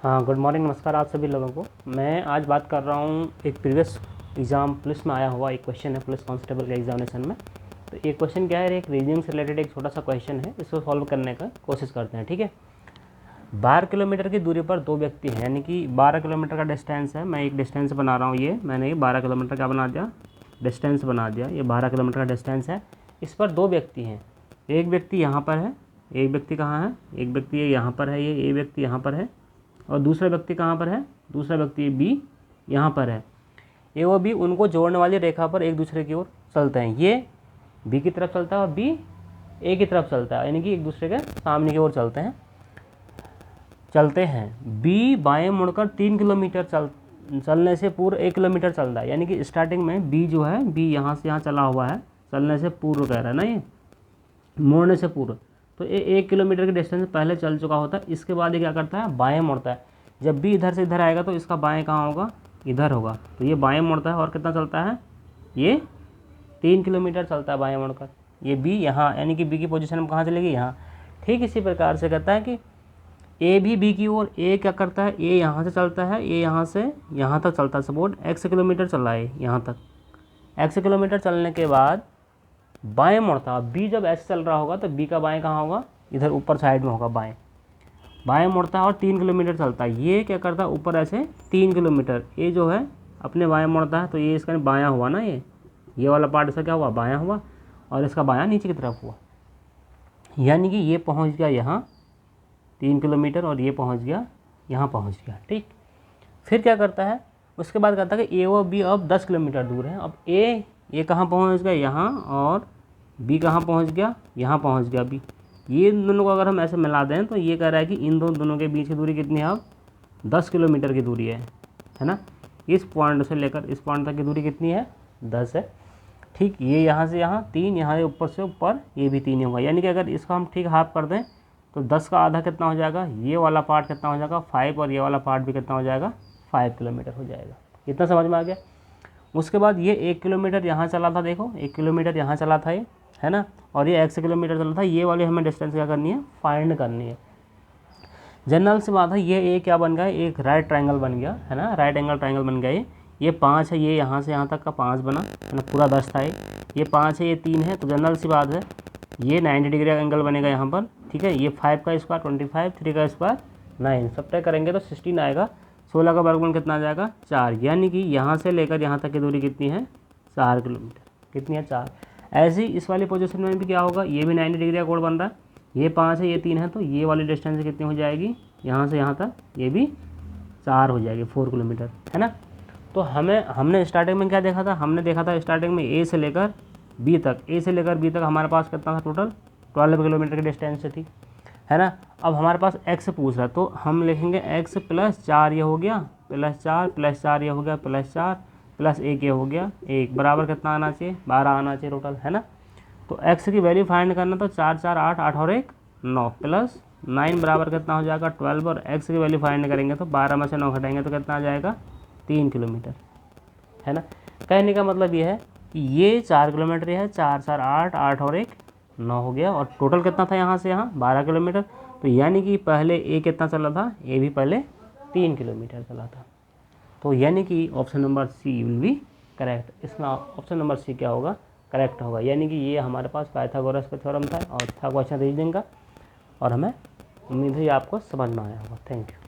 हाँ, good morning, नमस्कार आप सभी लोगों को। मैं आज बात कर रहा हूँ एक प्रीवियस एग्ज़ाम पुलिस में आया हुआ एक क्वेश्चन है पुलिस कांस्टेबल के एग्जामिनेशन में। तो ये क्वेश्चन क्या है, एक रीजनिंग से रिलेटेड एक छोटा सा क्वेश्चन है, इसको सॉल्व करने का कोशिश करते हैं। ठीक है। 12 किलोमीटर की दूरी पर दो व्यक्ति हैं, यानी कि 12 किलोमीटर का डिस्टेंस है। मैं एक डिस्टेंस बना रहा हूँ, मैंने ये 12 किलोमीटर का बना दिया, डिस्टेंस बना दिया। ये 12 किलोमीटर का डिस्टेंस है। इस पर दो व्यक्ति हैं, एक व्यक्ति यहाँ पर है, एक व्यक्ति कहाँ है, एक व्यक्ति यहाँ पर है, ये व्यक्ति यहाँ पर है, और दूसरा व्यक्ति कहाँ पर है, दूसरा व्यक्ति बी यहाँ पर है। ए और बी उनको जोड़ने वाली रेखा पर एक दूसरे की ओर चलते हैं। ये बी की तरफ चलता है और बी ए की तरफ चलता है, यानी कि एक दूसरे के सामने की ओर चलते हैं। बी बाएं मुड़कर 3 किलोमीटर चलने से पूर्व 1 किलोमीटर चल रहा है, यानी कि स्टार्टिंग में बी जो है, बी यहाँ से यहाँ चला हुआ है, चलने से पूर्व कह रहा है ना, ये मोड़ने से पूर्व। तो ये 1 किलोमीटर के डिस्टेंस पहले चल चुका होता है। इसके बाद ये क्या करता है, बाएं मुड़ता है। जब भी इधर से इधर आएगा तो इसका बाएं कहाँ होगा, इधर होगा। तो ये बाएं मुड़ता है और कितना चलता है, ये 3 किलोमीटर चलता है बाएं मुड़कर। ये बी यहाँ, यानी कि बी की पोजीशन में कहाँ चलेगी, यहाँ। ठीक इसी प्रकार से कहता है कि ए भी बी की ओर, ए क्या करता है, ए यहाँ से चलता है, ए यहाँ से यहाँ तक चलता है। सपोज x किलोमीटर चला है यहाँ तक, x किलोमीटर चलने के बाद बाएं मुड़ता है। बी जब ऐसे चल रहा होगा तो बी का बाएं कहाँ होगा, इधर ऊपर साइड में होगा, बाएं मुड़ता है और 3 किलोमीटर चलता है। ये क्या करता है, ऊपर ऐसे 3 किलोमीटर, ये जो है अपने बाएं मुड़ता है, तो ये इसका बायां हुआ ना, ये वाला पार्ट इसका क्या हुआ, बायां हुआ, और इसका बायां नीचे की तरफ हुआ। यानी कि ये पहुँच गया यहाँ 3 किलोमीटर और ये पहुँच गया यहाँ पहुँच गया। ठीक, फिर क्या करता है, उसके बाद कहता है कि ए और बी अब 10 किलोमीटर दूर है। अब ये कहाँ पहुँच गया, यहाँ, और बी कहाँ पहुँच गया, यहाँ पहुँच गया बी। ये दोनों को अगर हम ऐसे मिला दें तो ये कह रहा है कि इन दोनों के बीच की दूरी कितनी है, अब 10 किलोमीटर की दूरी है ना। इस पॉइंट से लेकर इस पॉइंट तक की दूरी कितनी है, 10 है। ठीक, ये यहाँ से यहाँ 3, यहाँ ऊपर से ऊपर ये भी 3 ही होगा। यानी कि अगर इसको हम ठीक हाफ कर दें तो 10 का आधा कितना हो जाएगा, ये वाला पार्ट कितना हो जाएगा, 5, और ये वाला पार्ट भी कितना हो जाएगा, 5 किलोमीटर हो जाएगा। इतना समझ में आ गया। उसके बाद ये 1 किलोमीटर यहाँ चला था, देखो 1 किलोमीटर यहाँ चला था ये, है ना, और ये x किलोमीटर चला था। ये वाली हमें डिस्टेंस क्या करनी है, फाइंड करनी है। जनरल सी बात है, ये क्या बन गया, एक राइट ट्रायंगल बन गया, है ना, राइट एंगल ट्रायंगल बन गया। ये 5 है, ये यहाँ से यहाँ तक का 5 बना, है ना, पूरा 10 था ये 5 है, ये 3 है। तो जनरल सी बात है, ये 90 डिग्री का एंगल बनेगा यहाँ पर। ठीक है, ये 5 का स्क्वायर 25, 3 का स्क्वायर 9, सब तय करेंगे तो 16 आएगा। 16 का वर्गमूल कितना आ जाएगा, 4। यानी कि यहाँ से लेकर यहाँ तक की दूरी कितनी है, 4 किलोमीटर। कितनी है, 4। ऐसे ही इस वाली पोजीशन में भी क्या होगा, ये भी 90 डिग्री का कोण बन रहा है। ये 5 है, ये 3 है, तो ये वाली डिस्टेंस कितनी हो जाएगी, यहाँ से यहाँ तक ये भी 4 हो जाएगी, 4 किलोमीटर, है ना। तो हमने स्टार्टिंग में क्या देखा था, हमने देखा था स्टार्टिंग में ए से लेकर बी तक हमारे पास कितना था, टोटल 12 किलोमीटर की डिस्टेंस थी, है ना। अब हमारे पास x पूछ रहा है तो हम लिखेंगे x + 4 ये हो गया, +4 ये हो गया, +4 + 1 ये हो गया, 1 बराबर कितना आना चाहिए, 12 आना चाहिए टोटल, है ना। तो x की वैल्यू फाइंड करना, तो 4 4 8 8 और 1 9 +9 बराबर कितना हो जाएगा, 12। और x की वैल्यू फाइंड करेंगे तो 12 में से 9 घटाएंगे तो कितना आ जाएगा, 3 किलोमीटर, है ना। कहने का मतलब ये है कि ये 4 किलोमीटर है, 4 4 8 8 और 1 9 हो गया, और टोटल कितना था यहाँ से यहाँ 12 किलोमीटर। तो यानी कि पहले ए कितना चला था, ए भी पहले 3 किलोमीटर चला था। तो यानी कि option number C will be correct. इसमें ऑप्शन नंबर सी क्या होगा, करेक्ट होगा। यानी कि ये हमारे पास पाइथागोरस का थ्योरम था और था क्वेश्चन रीजनिंग का, और हमें उम्मीद है ये आपको समझ में आया होगा। Thank you.